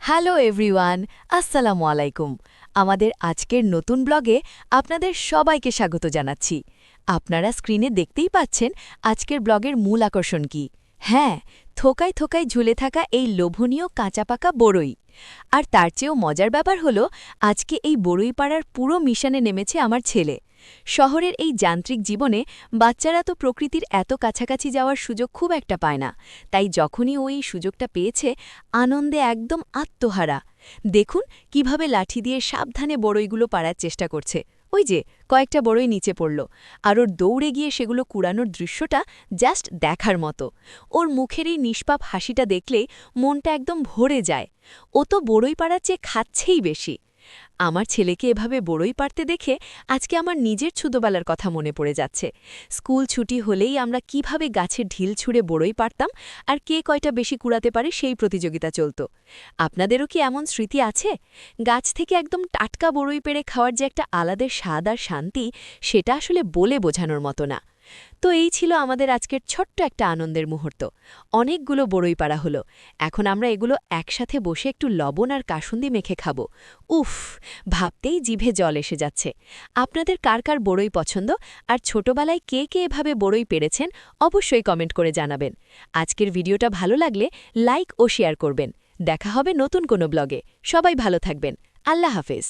Hello everyone, আসসালামু আলাইকুম। আমাদের আজকের নতুন ব্লগে আপনাদের সবাইকে স্বাগত জানাচ্ছি। আপনারা স্ক্রিনে দেখতেই পাচ্ছেন আজকের ব্লগের মূল আকর্ষণ কি। হ্যাঁ, থোকায় থোকায় ঝুলে থাকা এই লোভনীয় কাঁচাপাকা বড়ই। আর তার চেয়েও মজার ব্যাপার হলো আজকে এই বড়ই পাড়ার পুরো মিশনে নেমেছে আমার ছেলে। শহরের এই যান্ত্রিক জীবনে বাচ্চারা তো প্রকৃতির এত কাছাকাছি যাওয়ার সুযোগ খুব একটা পায় না, তাই যখনই ও এই সুযোগটা পেয়েছে আনন্দে একদম আত্মহারা। দেখুন কিভাবে লাঠি দিয়ে সাবধানে বড়ইগুলো পাড়ার চেষ্টা করছে। ওই যে কয়েকটা বড়ই নিচে পড়ল, আর ওর দৌড়ে গিয়ে সেগুলো কুড়ানোর দৃশ্যটা জাস্ট দেখার মতো। ওর মুখের এই নিষ্পাপ হাসিটা দেখলেই মনটা একদম ভরে যায়। ও তো বড়ই পাড়ার চেয়ে খাচ্ছেই বেশি। আমার ছেলেকে এভাবে বড়ই পাড়তে দেখে আজকে আমার নিজের ছোটবেলার কথা মনে পড়ে যাচ্ছে। স্কুল ছুটি হলেই আমরা কিভাবে গাছের ঢিল ছুঁড়ে বড়ই পাড়তাম, আর কে কয়টা বেশি কুড়াতে পারে সেই প্রতিযোগিতা চলত। আপনাদেরও কি এমন স্মৃতি আছে? গাছ থেকে একদম টাটকা বড়ই পেড়ে খাওয়ার যে একটা আলাদা স্বাদ আর শান্তি, সেটা আসলে বলে বোঝানোর মতো না। তো এই ছিল আমাদের আজকের ছোট্ট একটা আনন্দের মুহূর্ত। অনেকগুলো বড়ই পাড়া হলো। এখন আমরা এগুলো একসাথে বসে একটু লবণ আর কাসুন্দি মেখে খাবো। উফ, ভাবতেই জিভে জল এসে যাচ্ছে। আপনাদের কার কার বড়ই পছন্দ, আর ছোটবেলায় কে কে এভাবে বড়ই পেড়েছেন, অবশ্যই কমেন্ট করে জানাবেন। আজকের ভিডিওটা ভালো লাগলে লাইক ও শেয়ার করবেন। দেখা হবে নতুন কোনো ব্লগে। সবাই ভালো থাকবেন। আল্লাহ হাফেজ।